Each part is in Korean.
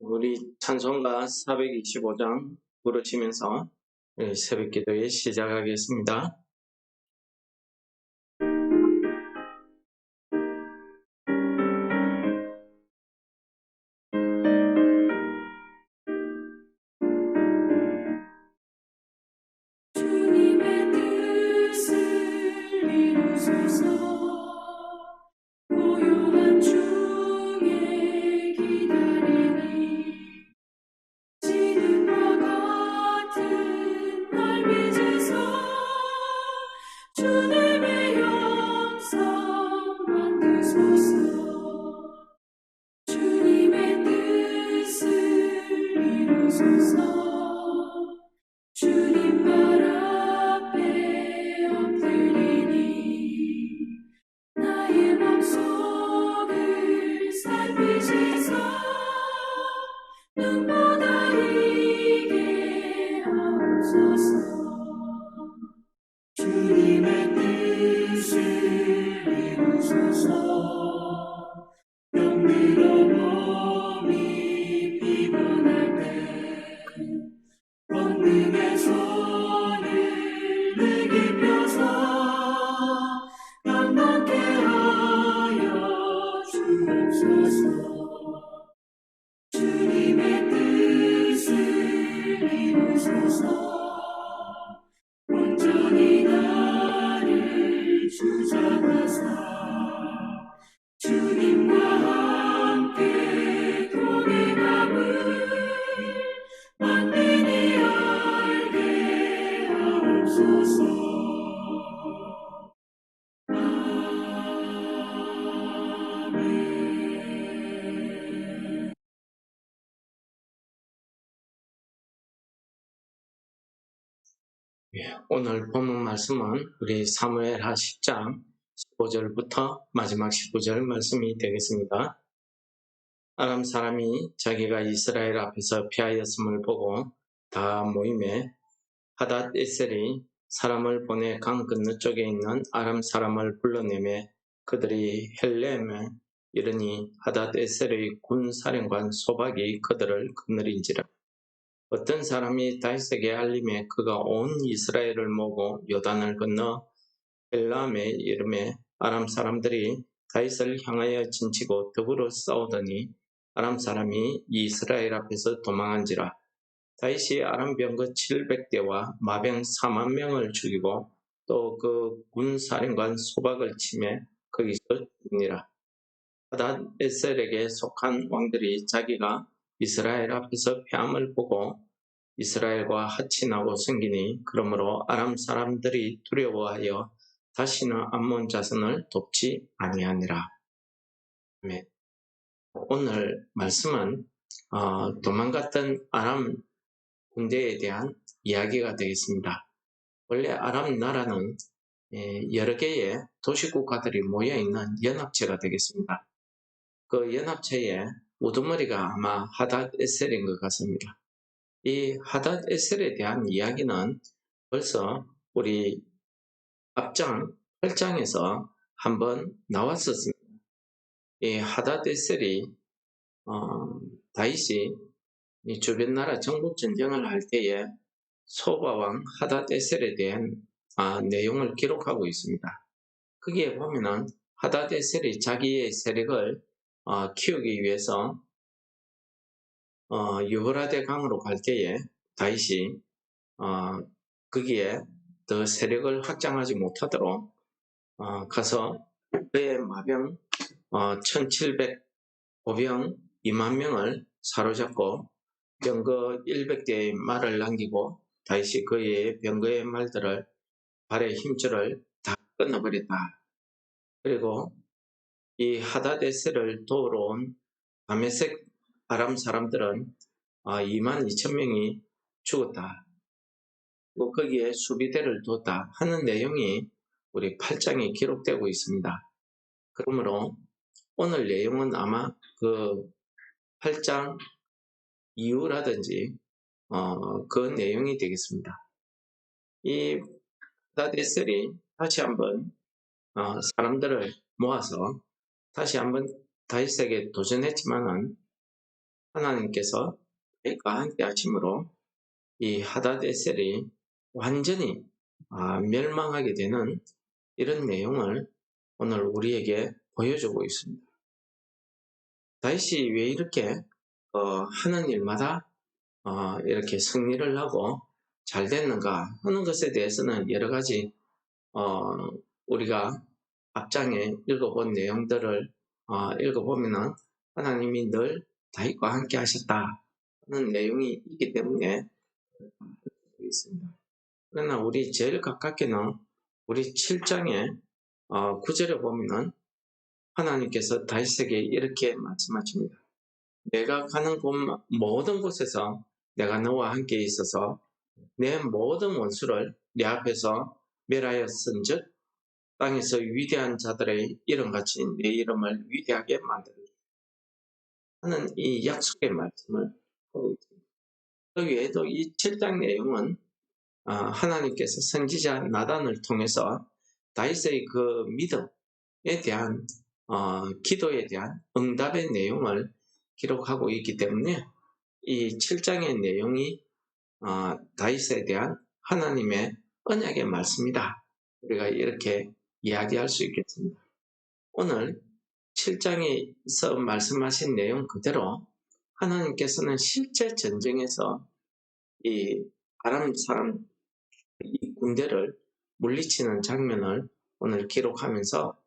우리 찬송가 425장 부르시면서 새벽 기도에 시작하겠습니다. 주님의 뜻을 이루소서. 고요한 중에 기다리니 지금과 같은 날 빚으소. 주님의 영성 만드소서. 주님의 뜻을 이루소서. 주님 발 앞에 엎드리니 나의 맘속을 살피시사 눈보다 이게 하옵소서. 주님의 뜻을 이루소서. 병들어 몸이 피곤할 때 권능의 손을 내게 펴서 강건케 하여 주옵소서. 주님의 뜻을 이루소서. 온전히 나를 주장하사 주님과 함께 동행함을 만민이 알게 하옵소서. 아멘. 오늘 본문 말씀은 우리 사무엘하 10장 15절부터 마지막 19절 말씀이 되겠습니다. 아람 사람이 자기가 이스라엘 앞에서 피하였음을 보고 다 모임에 하닷 에셀이 사람을 보내 강 건너쪽에 있는 아람 사람을 불러내매 그들이 헬렘에 이르니 하닷 에셀의 군사령관 소박이 그들을 거느린지라. 어떤 사람이 다윗에게 알림에 그가 온 이스라엘을 모으고 요단을 건너 헬람에 이르매 아람 사람들이 다윗을 향하여 진치고 더불어 싸우더니 아람 사람이 이스라엘 앞에서 도망한지라. 다윗이 아람 병거 700대와 마병 4만 명을 죽이고 또 그 군사령관 소박을 치매 거기서 죽니라. 하닷 에셀에게 속한 왕들이 자기가 이스라엘 앞에서 패함을 보고 이스라엘과 합친하고 승기니 그러므로 아람 사람들이 두려워하여 다시는 암몬 자손을 돕지 아니하니라. 아멘. 오늘 말씀은 도망갔던 아람 군대에 대한 이야기가 되겠습니다. 원래 아람 나라는 여러 개의 도시국가들이 모여있는 연합체가 되겠습니다. 그 연합체의 우두머리가 아마 하닷 에셀인 것 같습니다. 이 하닷 에셀에 대한 이야기는 벌써 우리 앞장 8장에서 한번 나왔었습니다. 이 하닷 에셀이 다윗이 이 주변 나라 정복 전쟁을 할 때에 소바왕 하닷 에셀에 대한 내용을 기록하고 있습니다. 거기에 보면은 하닷 에셀이 자기의 세력을 키우기 위해서 유브라데 강으로 갈 때에 다윗이 거기에 더 세력을 확장하지 못하도록 가서 그의 마병 1700 보병 2만 명을 사로잡고 병거 100대의 말을 남기고 다윗이 그의 병거의 말들을 발의 힘줄을 다 끊어버렸다. 그리고 이 하닷 에셀을 도우러 온 다메섹 아람 사람들은 2만 2천 명이 죽었다. 그리고 거기에 수비대를 뒀다 하는 내용이 우리 8장에 기록되고 있습니다. 그러므로 오늘 내용은 아마 그 8장 이후라든지 그 내용이 되겠습니다. 이 하닷 에셀이 다시 한번 사람들을 모아서 다시 한번 다윗에게 도전했지만은 하나님께서 다윗과 함께 하심으로 이 하다데셀이 완전히 멸망하게 되는 이런 내용을 오늘 우리에게 보여주고 있습니다. 다윗이 왜 이렇게 하는 일마다 이렇게 승리를 하고 잘 됐는가 하는 것에 대해서는 여러 가지 우리가 앞장에 읽어본 내용들을 읽어보면은 하나님이 늘 다윗과 함께 하셨다 하는 내용이 있기 때문에 있습니다. 그러나 우리 제일 가깝게는 우리 7장의 9절에 보면은 하나님께서 다윗에게 이렇게 말씀하십니다. 내가 가는 곳 모든 곳에서 내가 너와 함께 있어서 내 모든 원수를 내 앞에서 멸하였은즉 땅에서 위대한 자들의 이름같이 내 이름을 위대하게 만들리라 하는 이 약속의 말씀을 하고 있습니다. 그 외에도 이 7장 내용은 하나님께서 선지자 나단을 통해서 다윗의 그 믿음에 대한 기도에 대한 응답의 내용을 기록하고 있기 때문에 이 7장의 내용이 다윗에 대한 하나님의 언약의 말씀이다. 우리가 이렇게 이야기할 수 있겠습니다. 오늘 7장에서 말씀하신 내용 그대로 하나님께서는 실제 전쟁에서 이 아람 사람 이 군대를 물리치는 장면을 오늘 기록하면서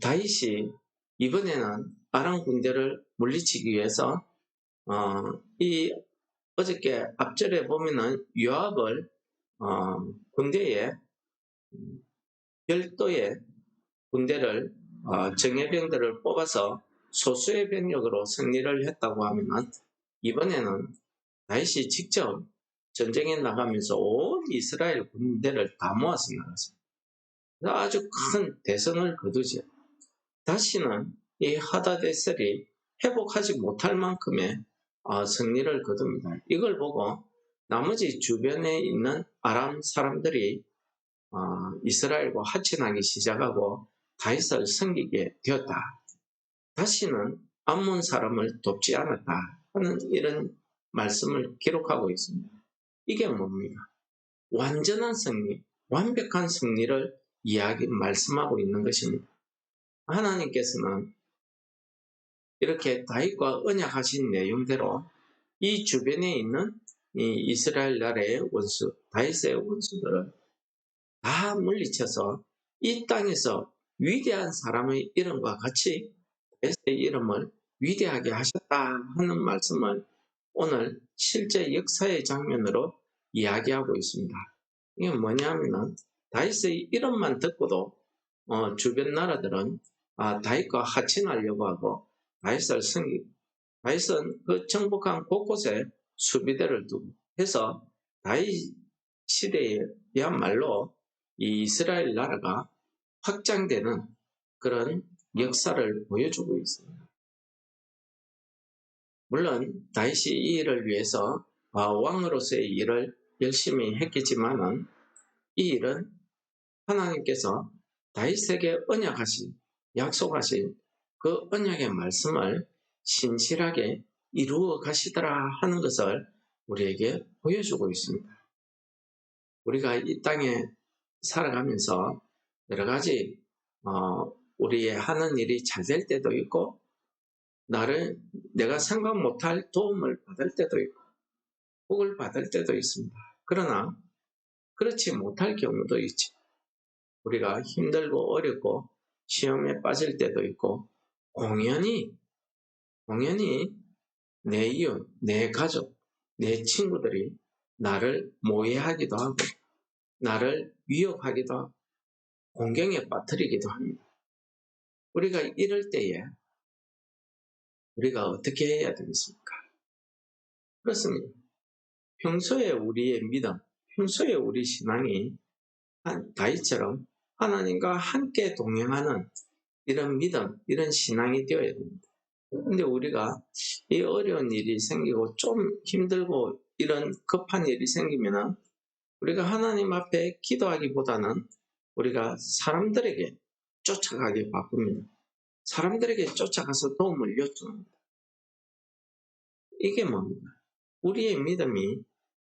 다윗이 이번에는 아람 군대를 물리치기 위해서 이 어저께 앞절에 보면은 요압을 군대에 별도의 군대를 정예병들을 뽑아서 소수의 병력으로 승리를 했다고 하면은 이번에는 다윗이 직접 전쟁에 나가면서 온 이스라엘 군대를 다 모아서 나갔습니다. 아주 큰 대성을 거두죠. 다시는 이 하다데셀이 회복하지 못할 만큼의 승리를 거둡니다. 이걸 보고 나머지 주변에 있는 아람 사람들이 이스라엘과 하친하기 시작하고 다윗을 섬기게 되었다. 다시는 암몬 사람을 돕지 않았다 하는 이런 말씀을 기록하고 있습니다. 이게 뭡니까? 완전한 승리, 완벽한 승리를 말씀하고 있는 것입니다. 하나님께서는 이렇게 다윗과 언약하신 내용대로 이 주변에 있는 이 이스라엘 나라의 원수, 다윗의 원수들을 다 물리쳐서 이 땅에서 위대한 사람의 이름과 같이 다윗의 이름을 위대하게 하셨다 하는 말씀을 오늘 실제 역사의 장면으로 이야기하고 있습니다. 이게 뭐냐면은 다윗의 이름만 듣고도 주변 나라들은 다윗과 하친하려고 하고 다윗을 섬기고 다윗은 그 정복한 곳곳에 수비대를 두고 해서 다윗 시대에야말로 이 이스라엘 나라가 확장되는 그런 역사를 보여주고 있습니다. 물론 다윗이 이 일을 위해서 왕으로서의 일을 열심히 했겠지만은 이 일은 하나님께서 다윗에게 언약하신 약속하신 그 언약의 말씀을 신실하게 이루어 가시더라 하는 것을 우리에게 보여주고 있습니다. 우리가 이 땅에 살아가면서 여러 가지 우리의 하는 일이 잘 될 때도 있고 내가 생각 못할 도움을 받을 때도 있고 복을 받을 때도 있습니다. 그러나 그렇지 못할 경우도 있지. 우리가 힘들고 어렵고 시험에 빠질 때도 있고 공연히 내 이웃, 내 가족, 내 친구들이 나를 모해하기도 하고 나를 위협하기도 하고 공경에 빠뜨리기도 합니다. 우리가 이럴 때에 우리가 어떻게 해야 되겠습니까? 그렇습니다. 평소에 우리의 믿음, 평소에 우리 신앙이 다윗처럼 하나님과 함께 동행하는 이런 믿음, 이런 신앙이 되어야 됩니다. 그런데 우리가 이 어려운 일이 생기고 좀 힘들고 이런 급한 일이 생기면 우리가 하나님 앞에 기도하기보다는 우리가 사람들에게 쫓아가기 바쁩니다. 사람들에게 쫓아가서 도움을 요청합니다. 이게 뭡니까? 우리의 믿음이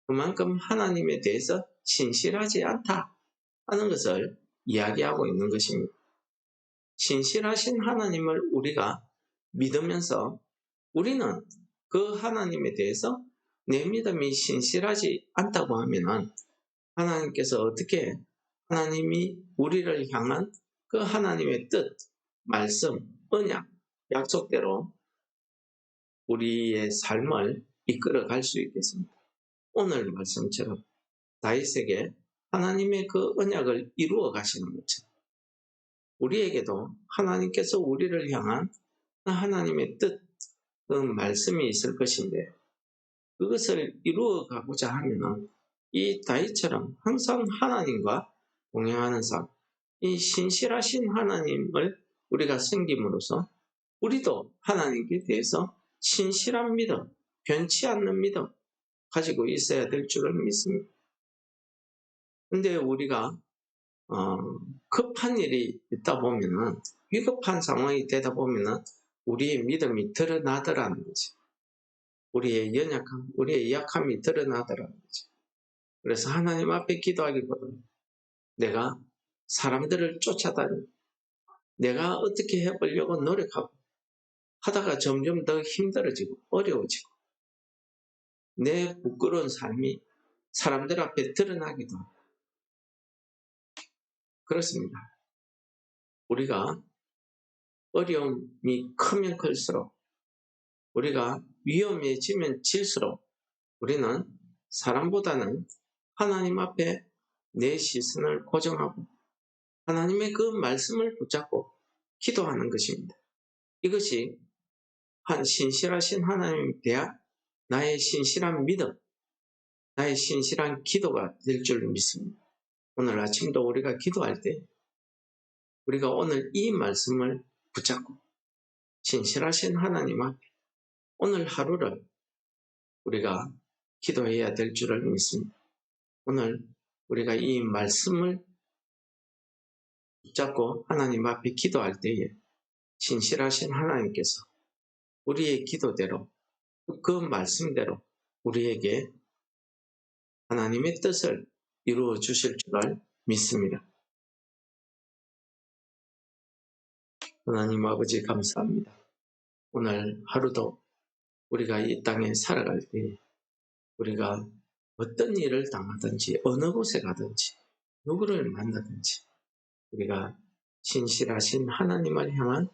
그만큼 하나님에 대해서 신실하지 않다 하는 것을 이야기하고 있는 것입니다. 신실하신 하나님을 우리가 믿으면서 우리는 그 하나님에 대해서 내 믿음이 신실하지 않다고 하면은 하나님께서 어떻게 하나님이 우리를 향한 그 하나님의 뜻, 말씀, 언약, 약속대로 우리의 삶을 이끌어 갈 수 있겠습니다. 오늘 말씀처럼 다윗에게 하나님의 그 언약을 이루어 가시는 것처럼 우리에게도 하나님께서 우리를 향한 하나님의 뜻, 그 말씀이 있을 것인데 그것을 이루어 가고자 하면은 이 다윗처럼 항상 하나님과 동행하는 삶, 이 신실하신 하나님을 우리가 섬김으로써 우리도 하나님께 대해서 신실한 믿음, 변치 않는 믿음 가지고 있어야 될 줄을 믿습니다. 근데 우리가 급한 일이 있다 보면은 위급한 상황이 되다 보면은 우리의 믿음이 드러나더라는 거지. 우리의 연약함, 우리의 약함이 드러나더라는 거지. 그래서 하나님 앞에 기도하기보다는 내가 사람들을 쫓아다니고 내가 어떻게 해보려고 노력하고 하다가 점점 더 힘들어지고 어려워지고 내 부끄러운 삶이 사람들 앞에 드러나기도 하고 그렇습니다. 우리가 어려움이 크면 클수록 우리가 위험해지면 질수록 우리는 사람보다는 하나님 앞에 내 시선을 고정하고 하나님의 그 말씀을 붙잡고 기도하는 것입니다. 이것이 한 신실하신 하나님에 대한 나의 신실한 믿음, 나의 신실한 기도가 될 줄 믿습니다. 오늘 아침도 우리가 기도할 때 우리가 오늘 이 말씀을 붙잡고 신실하신 하나님 앞에 오늘 하루를 우리가 기도해야 될 줄을 믿습니다. 오늘 우리가 이 말씀을 붙잡고 하나님 앞에 기도할 때에 신실하신 하나님께서 우리의 기도대로 그 말씀대로 우리에게 하나님의 뜻을 이루어 주실 줄을 믿습니다. 하나님 아버지 감사합니다. 오늘 하루도 우리가 이 땅에 살아갈 때 우리가 어떤 일을 당하든지 어느 곳에 가든지 누구를 만나든지 우리가 신실하신 하나님을 향한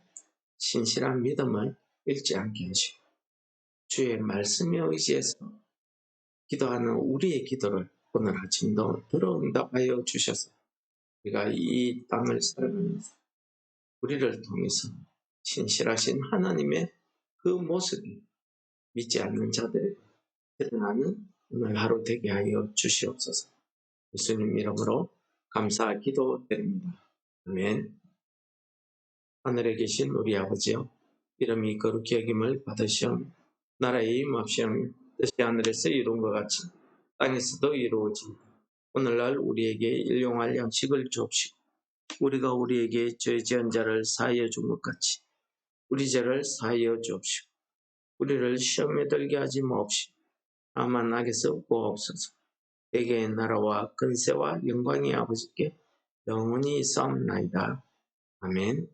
신실한 믿음을 잃지 않게 하시고 주의 말씀에 의지해서 기도하는 우리의 기도를 오늘 아침도 들어응답하여 주셔서 우리가 이 땅을 살아가면서 우리를 통해서 신실하신 하나님의 그 모습이 믿지 않는 자들에게 드러나는 오늘 하루 되게 하여 주시옵소서. 예수님 이름으로 감사 기도드립니다. 아멘. 하늘에 계신 우리 아버지여, 이름이 거룩히 여김을 받으시오. 나라의 임합시오. 뜻이 하늘에서 이룬 것 같이 땅에서도 이루어지이다. 오늘날 우리에게 일용할 양식을 주옵시고 우리가 우리에게 죄 지은 자를 사하여 준 것 같이 우리 죄를 사하여 주옵시고 우리를 시험에 들게 하지 마옵시고 다만 악에서 구하옵소서. 대개의 나라와 근세와 영광이 아버지께 영원히 있사옵나이다. 아멘.